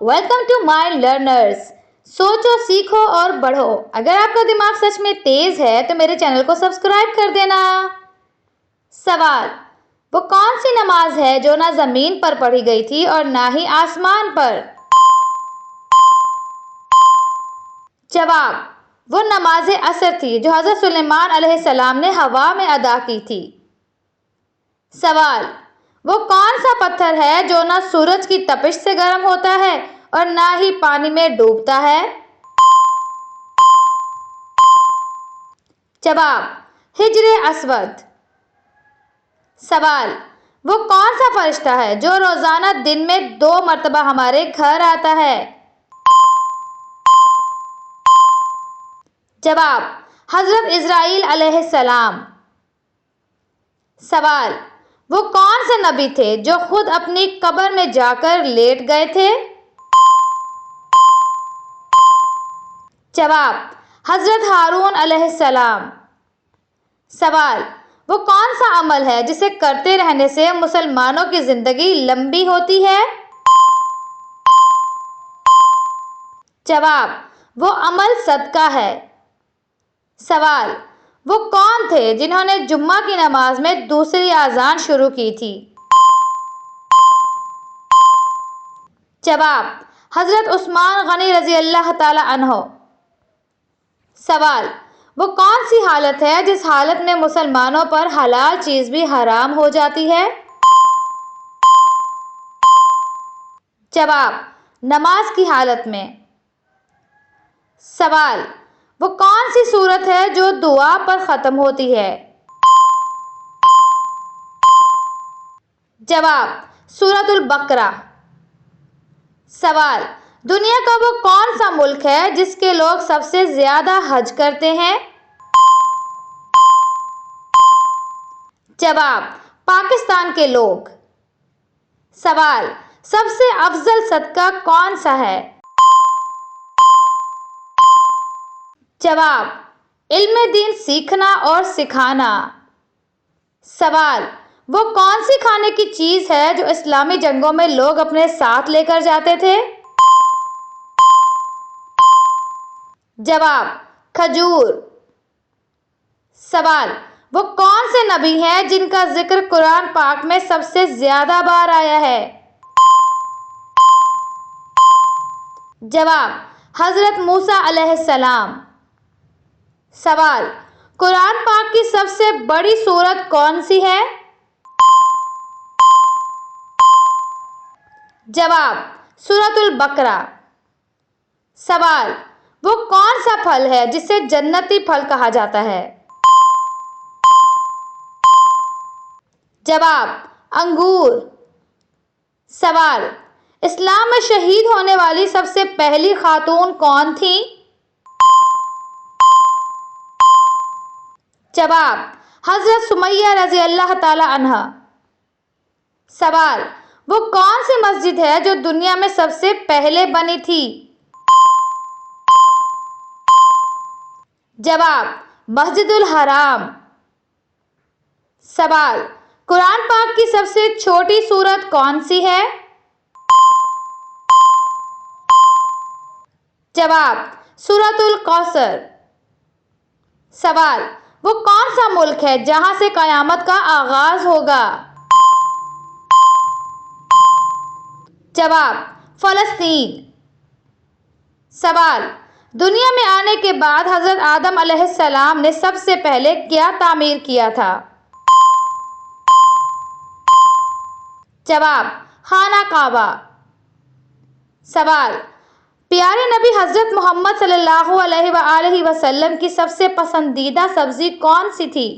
Welcome to my learners. سوچو، سیکھو اور بڑھو. اگر آپ کا دماغ سچ میں تیز ہے تو میرے چینل کو سبسکرائب کر دینا. سوال: وہ کون سی نماز ہے جو نہ زمین پر پڑھی گئی تھی اور نہ ہی آسمان پر؟ جواب: وہ نماز عصر تھی جو حضرت سلیمان علیہ السلام نے ہوا میں ادا کی تھی. سوال: وہ کون سا پتھر ہے جو نہ سورج کی تپش سے گرم ہوتا ہے اور نہ ہی پانی میں ڈوبتا ہے؟ جواب: حجر اسود. سوال: وہ کون سا فرشتہ ہے جو روزانہ دن میں 2 مرتبہ ہمارے گھر آتا ہے؟ جواب: حضرت اسرائیل علیہ السلام. سوال: وہ کون سے نبی تھے جو خود اپنی قبر میں جا کر لیٹ گئے تھے؟ جواب: حضرت ہارون علیہ السلام. سوال: وہ کون سا عمل ہے جسے کرتے رہنے سے مسلمانوں کی زندگی لمبی ہوتی ہے؟ جواب: وہ عمل صدقہ ہے. سوال: وہ کون تھے جنہوں نے جمعہ کی نماز میں دوسری اذان شروع کی تھی؟ جواب: حضرت عثمان غنی رضی اللہ تعالی عنہ. سوال: وہ کون سی حالت ہے جس حالت میں مسلمانوں پر حلال چیز بھی حرام ہو جاتی ہے؟ جواب: نماز کی حالت میں. سوال: وہ کون سی سورت ہے جو دعا پر ختم ہوتی ہے؟ جواب: سورۃ البقرہ. سوال: دنیا کا وہ کون سا ملک ہے جس کے لوگ سب سے زیادہ حج کرتے ہیں؟ جواب: پاکستان کے لوگ. سوال: سب سے افضل صدقہ کون سا ہے؟ جواب: علم دین سیکھنا اور سکھانا. سوال: وہ کون سی کھانے کی چیز ہے جو اسلامی جنگوں میں لوگ اپنے ساتھ لے کر جاتے تھے؟ جواب: کھجور. سوال: وہ کون سے نبی ہیں جن کا ذکر قرآن پاک میں سب سے زیادہ بار آیا ہے؟ جواب: حضرت موسیٰ علیہ السلام. سوال: قرآن پاک کی سب سے بڑی سورت کون سی ہے؟ جواب: سورۃ البقرہ. سوال: وہ کون سا پھل ہے جسے جنتی پھل کہا جاتا ہے؟ جواب: انگور. سوال: اسلام میں شہید ہونے والی سب سے پہلی خاتون کون تھیں؟ جواب: حضرت سمیہ رضی اللہ تعالی عنہا. سوال: وہ کون سی مسجد ہے جو دنیا میں سب سے پہلے بنی تھی؟ جواب: مسجد الحرام. سوال: قرآن پاک کی سب سے چھوٹی سورت کون سی ہے؟ جواب: سورۃ الکوثر. سوال: وہ کون سا ملک ہے جہاں سے قیامت کا آغاز ہوگا؟ جواب: فلسطین. سوال: دنیا میں آنے کے بعد حضرت آدم علیہ السلام نے سب سے پہلے کیا تعمیر کیا تھا؟ جواب: خانہ کعبہ. سوال: پیارے نبی حضرت محمد صلی اللہ علیہ وآلہ وسلم کی سب سے پسندیدہ سبزی کون سی تھی؟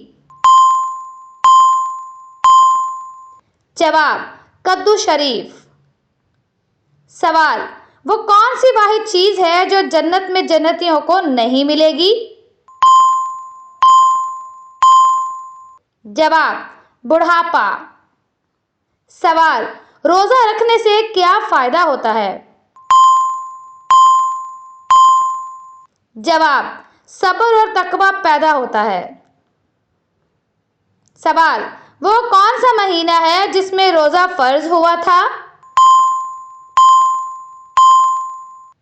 جواب: کدو شریف. سوال: وہ کون سی واحد چیز ہے جو جنت میں جنتیوں کو نہیں ملے گی؟ جواب: بڑھاپا. سوال: روزہ رکھنے سے کیا فائدہ ہوتا ہے؟ جواب: صبر اور تقویٰ پیدا ہوتا ہے. سوال: وہ کون سا مہینہ ہے جس میں روزہ فرض ہوا تھا؟